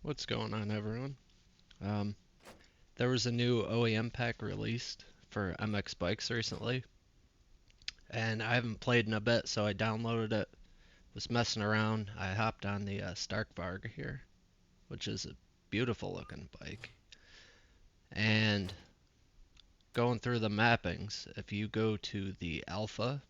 What's going on, everyone? Um, there was a new OEM pack released for MX bikes recently, and I haven't played in a bit, so I downloaded it. Was messing around. I hopped on the Starkvarg here, which is a beautiful looking bike, and going through the mappings. If you go to the alpha,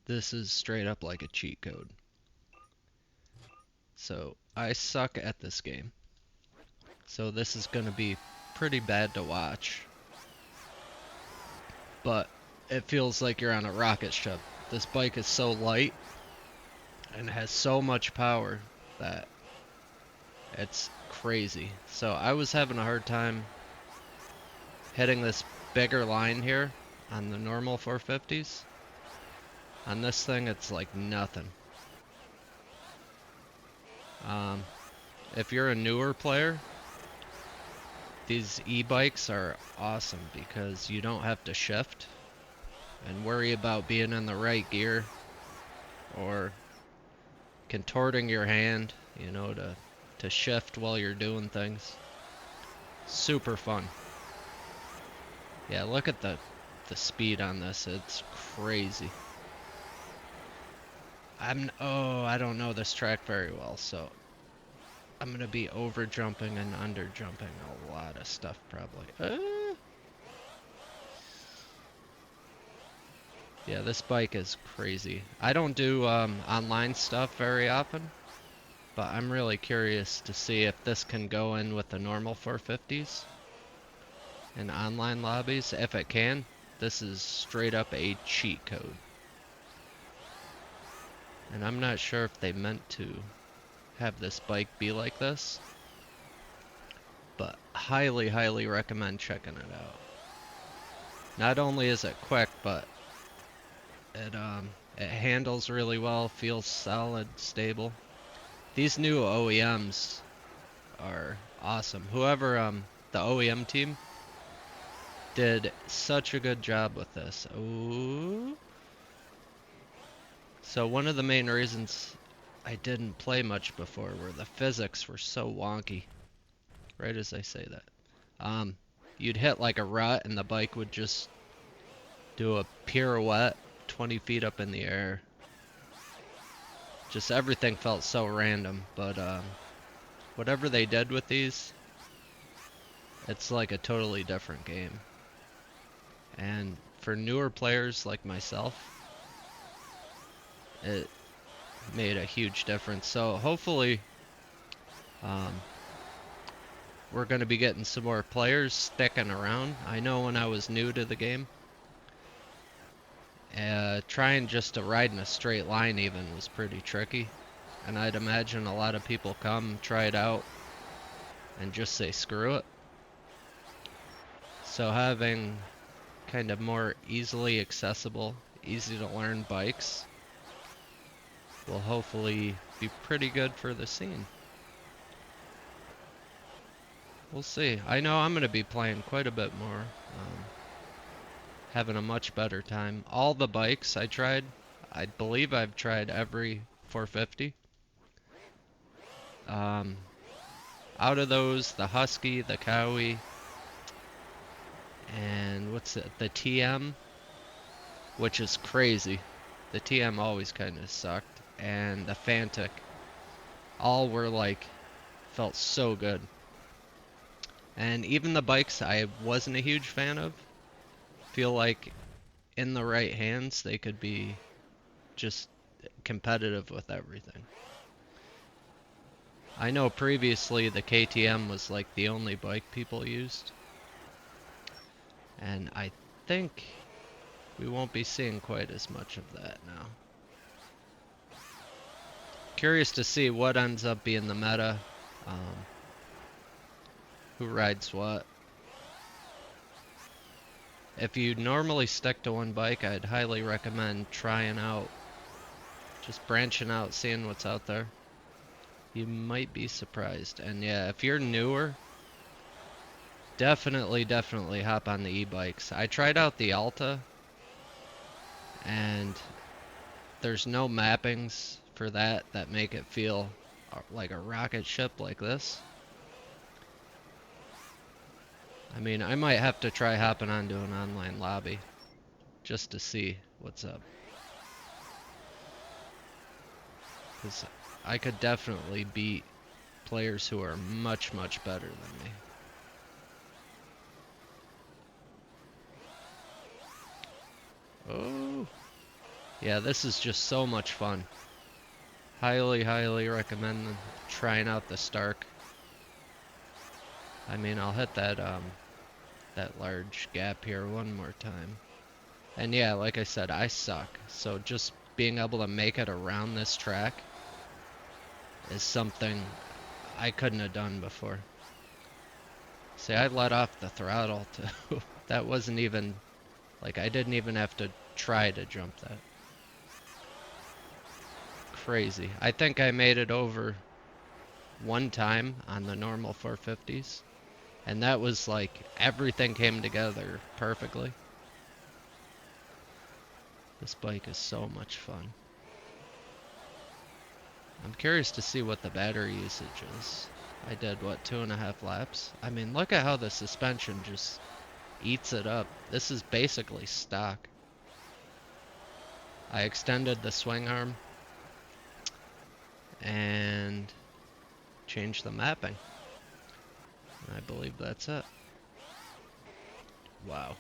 this is straight up like a cheat code. So I suck at this game, so this is gonna be pretty bad to watch. But it feels like you're on a rocket ship. This bike is so light and has so much power that it's crazy. So I was having a hard time hitting this bigger line here on the normal 450s. On this thing, it's like nothing. Um, if you're a newer player, these e-bikes are awesome because you don't have to shift and worry about being in the right gear or contorting your hand, to shift while you're doing things. Super fun. Yeah, look at the speed on this. It's crazy. I don't know this track very well, so I'm gonna be over jumping and under jumping a lot of stuff probably. Yeah, this bike is crazy. I don't do online stuff very often, but I'm really curious to see if this can go in with the normal 450s in online lobbies. If it can, this is straight up a cheat code. And I'm not sure if they meant to have this bike be like this, but highly, highly recommend checking it out. Not only is it quick, but it handles really well, feels solid, stable. These new OEMs are awesome. Whoever the OEM team did such a good job with this. Ooh. So one of the main reasons I didn't play much before were the physics were so wonky. Right as I say that. You'd hit like a rut and the bike would just do a pirouette 20 feet up in the air. Just everything felt so random, but whatever they did with these, it's like a totally different game. And for newer players like myself, it made a huge difference. So hopefully, um, we're going to be getting some more players sticking around. I know when I was new to the game, trying just to ride in a straight line even was pretty tricky. And I'd imagine a lot of people come, try it out, and just say screw it. So having kind of more easily accessible, easy to learn bikes will hopefully be pretty good for the scene. We'll see. I know I'm going to be playing quite a bit more. Having a much better time. All the bikes I tried, I believe I've tried every 450. Out of those, the Husky, the Cowie, and the TM, which is crazy. The TM always kind of sucked, and the Fantic, all were like, felt so good. And even the bikes I wasn't a huge fan of, feel like in the right hands, they could be just competitive with everything. I know previously the KTM was like the only bike people used, and I think we won't be seeing quite as much of that now. Curious to see what ends up being the meta, who rides what. If you normally stick to one bike, I'd highly recommend trying out, just branching out, seeing what's out there. You might be surprised. And yeah, if you're newer, definitely hop on the e-bikes. I tried out the Alta, and there's no mappings for that make it feel like a rocket ship like this. I mean, I might have to try hopping onto an online lobby just to see what's up. Because I could definitely beat players who are much, much better than me. Oh, yeah, this is just so much fun. Highly, highly recommend trying out the Stark. I mean, I'll hit that large gap here one more time. And yeah, like I said, I suck. So just being able to make it around this track is something I couldn't have done before. See, I let off the throttle too. That wasn't even, like, I didn't even have to try to jump that. Crazy. I think I made it over one time on the normal 450s. And that was like, everything came together perfectly. This bike is so much fun. I'm curious to see what the battery usage is. I did, what, 2.5 laps? I mean, look at how the suspension just eats it up. This is basically stock. I extended the swing arm and changed the mapping. I believe that's it. Wow.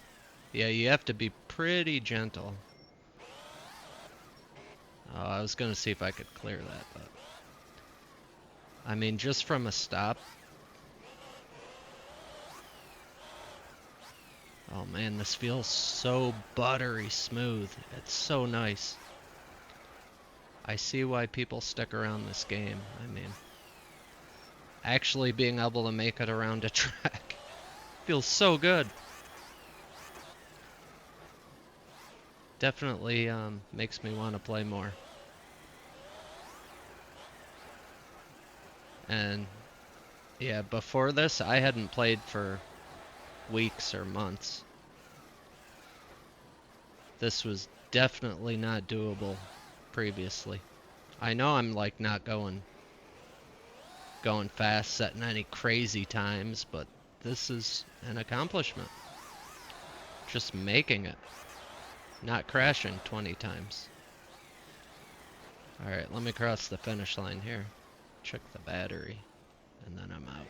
Yeah, you have to be pretty gentle. Oh, I was gonna see if I could clear that, but I mean, just from a stop. Oh man, this feels so buttery smooth. It's so nice. I see why people stick around this game. I mean, actually being able to make it around a track feels so good. Definitely makes me want to play more. And yeah, before this, I hadn't played for weeks or months. This was definitely not doable previously. I know I'm like not going fast, setting any crazy times, but this is an accomplishment. Just making it. Not crashing 20 times. Alright, let me cross the finish line here. Check the battery, and then I'm out.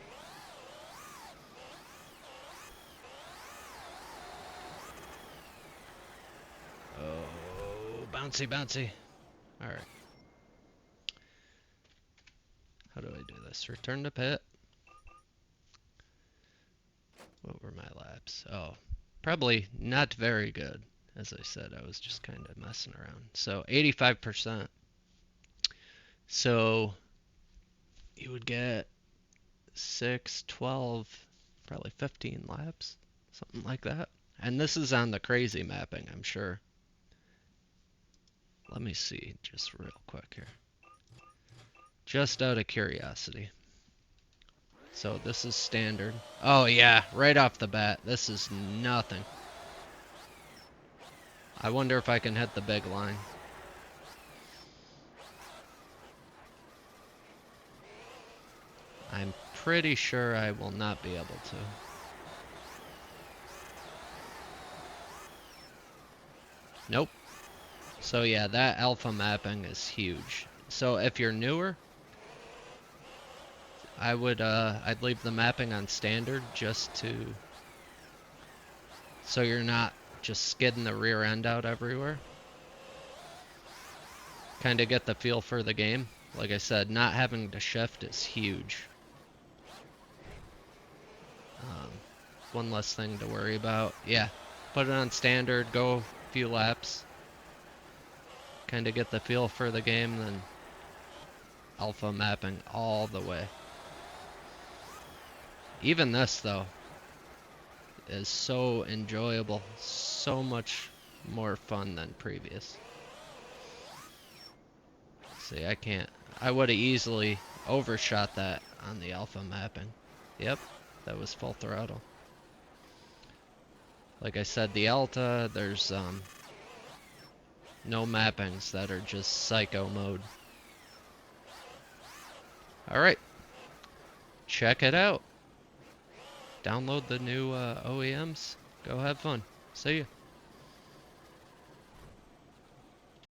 Oh, bouncy, bouncy. Alright. How do I do this? Return to pit. What were my laps? Oh, probably not very good. As I said, I was just kind of messing around. So 85%. So you would get 6, 12, probably 15 laps, something like that. And this is on the crazy mapping, I'm sure. Let me see just real quick here. Just out of curiosity. So this is standard. Oh yeah, right off the bat, this is nothing. I wonder if I can hit the big line. I'm pretty sure I will not be able to. Nope. So yeah, that alpha mapping is huge. So if you're newer, I'd leave the mapping on standard just to, so you're not just skidding the rear end out everywhere. Kind of get the feel for the game. Like I said, not having to shift is huge. One less thing to worry about. Yeah, put it on standard, go a few laps. Kind of get the feel for the game, then alpha mapping all the way. Even this, though, is so enjoyable. So much more fun than previous. See, I would have easily overshot that on the alpha mapping. Yep, that was full throttle. Like I said, the Alta, there's no mappings that are just psycho mode. Alright, check it out. download the new OEMs. Go have fun. See ya.